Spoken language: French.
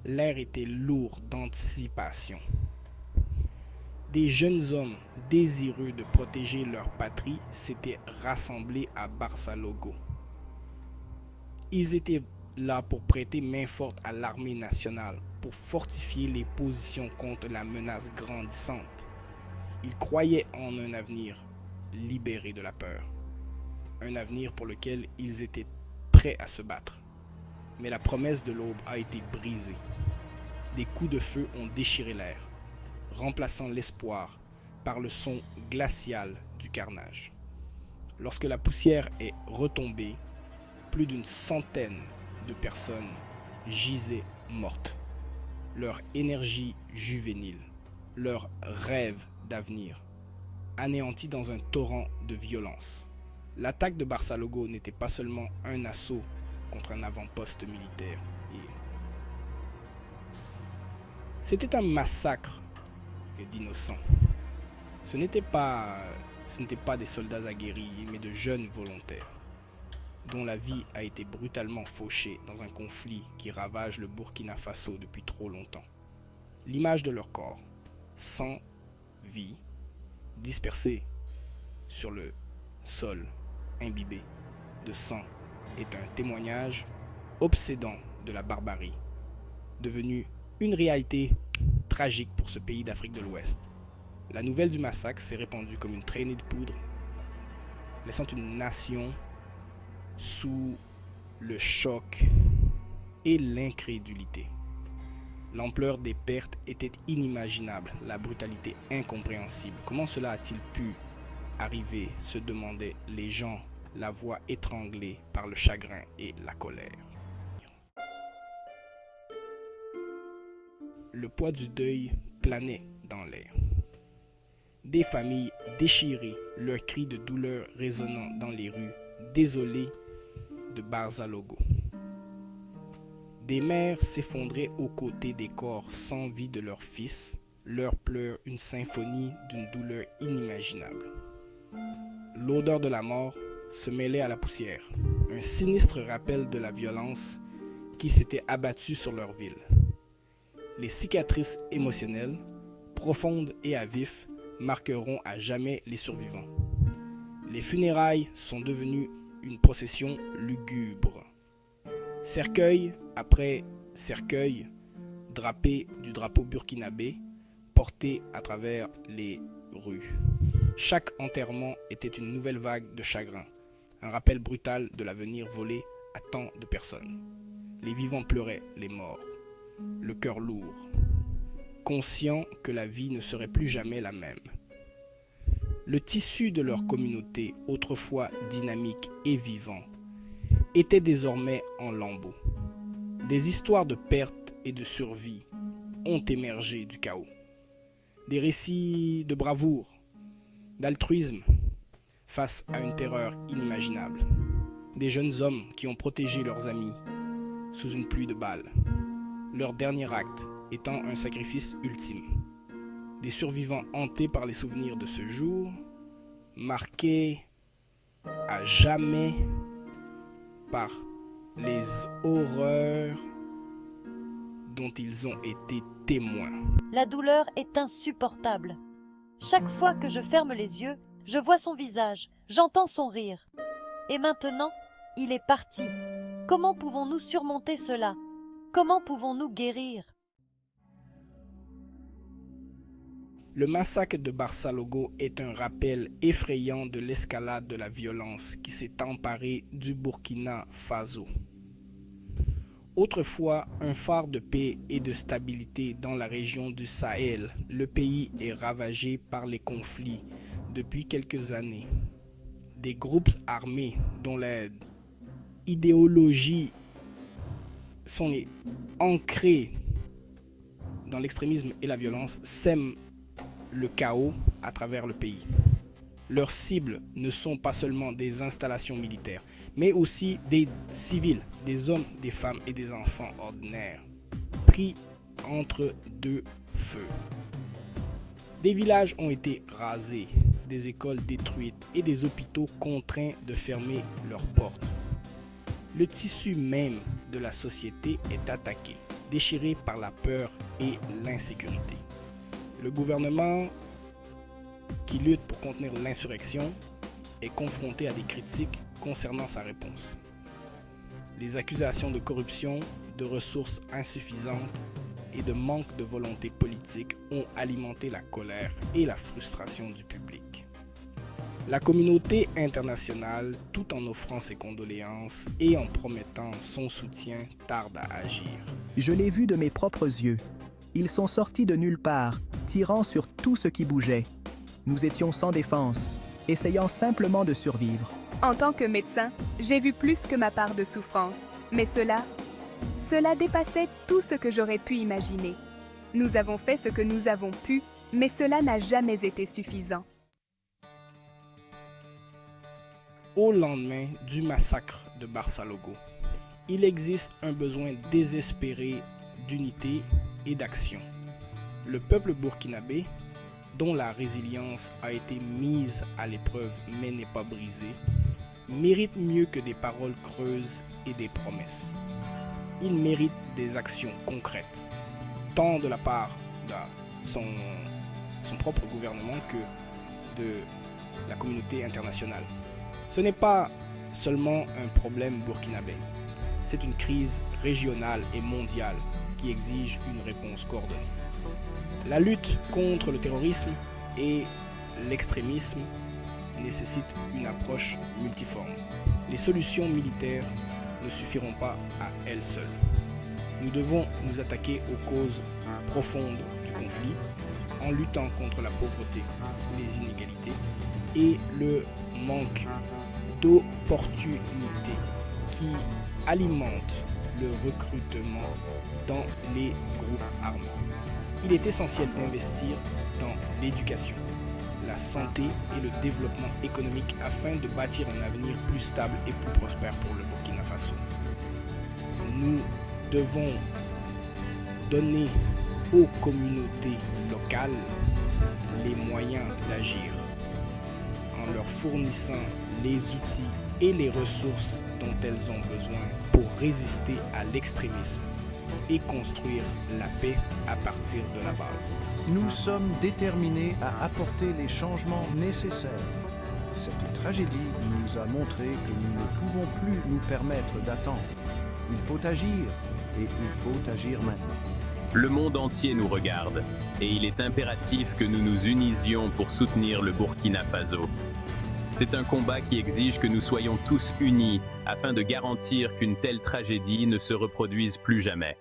L'air était lourd d'anticipation. Des jeunes hommes désireux de protéger leur patrie s'étaient rassemblés à Barsalogo. Ils étaient là pour prêter main forte à l'armée nationale, pour fortifier les positions contre la menace grandissante. Ils croyaient en un avenir libéré de la peur, un avenir pour lequel ils étaient prêts à se battre. Mais la promesse de l'aube a été brisée. Des coups de feu ont déchiré l'air, remplaçant l'espoir par le son glacial du carnage. Lorsque la poussière est retombée, plus d'une centaine de personnes gisaient mortes. Leur énergie juvénile, leur rêve d'avenir, anéantis dans un torrent de violence. L'attaque de Barsalogo n'était pas seulement un assaut contre un avant-poste militaire. C'était un massacre d'innocents. Ce n'étaient pas des soldats aguerris, mais de jeunes volontaires, dont la vie a été brutalement fauchée dans un conflit qui ravage le Burkina Faso depuis trop longtemps. L'image de leur corps, sans vie, dispersés sur le sol, imbibé de sang, est un témoignage obsédant de la barbarie, devenu une réalité tragique pour ce pays d'Afrique de l'Ouest. La nouvelle du massacre s'est répandue comme une traînée de poudre, laissant une nation sous le choc et l'incrédulité. L'ampleur des pertes était inimaginable, la brutalité incompréhensible. Comment cela a-t-il pu arriver, se demandaient les gens, la voix étranglée par le chagrin et la colère. Le poids du deuil planait dans l'air. Des familles déchirées, leurs cris de douleur résonnant dans les rues désolées de Barzalogo. Des mères s'effondraient aux côtés des corps sans vie de leurs fils, leurs pleurs une symphonie d'une douleur inimaginable. L'odeur de la mort se mêlait à la poussière, un sinistre rappel de la violence qui s'était abattue sur leur ville. Les cicatrices émotionnelles, profondes et à vif, marqueront à jamais les survivants. Les funérailles sont devenues une procession lugubre. Cercueil après cercueil, drapé du drapeau burkinabé, porté à travers les rues. Chaque enterrement était une nouvelle vague de chagrin, un rappel brutal de l'avenir volé à tant de personnes. Les vivants pleuraient les morts, le cœur lourd, conscients que la vie ne serait plus jamais la même. Le tissu de leur communauté, autrefois dynamique et vivant, était désormais en lambeaux. Des histoires de perte et de survie ont émergé du chaos. Des récits de bravoure, d'altruisme face à une terreur inimaginable. Des jeunes hommes qui ont protégé leurs amis sous une pluie de balles, leur dernier acte étant un sacrifice ultime. Des survivants hantés par les souvenirs de ce jour, marqués à jamais par les horreurs dont ils ont été témoins. La douleur est insupportable. Chaque fois que je ferme les yeux, je vois son visage, j'entends son rire. Et maintenant, il est parti. Comment pouvons-nous surmonter cela? Comment pouvons-nous guérir? Le massacre de Barsalogo est un rappel effrayant de l'escalade de la violence qui s'est emparée du Burkina Faso. Autrefois un phare de paix et de stabilité dans la région du Sahel, le pays est ravagé par les conflits depuis quelques années. Des groupes armés dont les idéologies sont ancrées dans l'extrémisme et la violence sèment le chaos à travers le pays. Leurs cibles ne sont pas seulement des installations militaires, mais aussi des civils, des hommes, des femmes et des enfants ordinaires, pris entre deux feux. Des villages ont été rasés, des écoles détruites et des hôpitaux contraints de fermer leurs portes. Le tissu même de la société est attaqué. déchirés par la peur et l'insécurité. Le gouvernement qui lutte pour contenir l'insurrection est confronté à des critiques concernant sa réponse. Les accusations de corruption, de ressources insuffisantes et de manque de volonté politique ont alimenté la colère et la frustration du public. La communauté internationale, tout en offrant ses condoléances et en promettant son soutien, tarde à agir. Je l'ai vu de mes propres yeux. Ils sont sortis de nulle part, tirant sur tout ce qui bougeait. Nous étions sans défense, essayant simplement de survivre. En tant que médecin, j'ai vu plus que ma part de souffrance, mais cela dépassait tout ce que j'aurais pu imaginer. Nous avons fait ce que nous avons pu, mais cela n'a jamais été suffisant. Au lendemain du massacre de Barçalogo, il existe un besoin désespéré d'unité et d'action. Le peuple burkinabé, dont la résilience a été mise à l'épreuve mais n'est pas brisée, mérite mieux que des paroles creuses et des promesses. Il mérite des actions concrètes, tant de la part de son propre gouvernement que de la communauté internationale. Ce n'est pas seulement un problème burkinabé, c'est une crise régionale et mondiale qui exige une réponse coordonnée. La lutte contre le terrorisme et l'extrémisme nécessite une approche multiforme. Les solutions militaires ne suffiront pas à elles seules. Nous devons nous attaquer aux causes profondes du conflit en luttant contre la pauvreté, les inégalités et le manque d'opportunités qui alimentent le recrutement dans les groupes armés. Il est essentiel d'investir dans l'éducation, la santé et le développement économique afin de bâtir un avenir plus stable et plus prospère pour le Burkina Faso. Nous devons donner aux communautés locales les moyens d'agir en leur fournissant les outils et les ressources dont elles ont besoin pour résister à l'extrémisme et construire la paix à partir de la base. Nous sommes déterminés à apporter les changements nécessaires. Cette tragédie nous a montré que nous ne pouvons plus nous permettre d'attendre. Il faut agir, et il faut agir maintenant. Le monde entier nous regarde, et il est impératif que nous nous unisions pour soutenir le Burkina Faso. C'est un combat qui exige que nous soyons tous unis afin de garantir qu'une telle tragédie ne se reproduise plus jamais.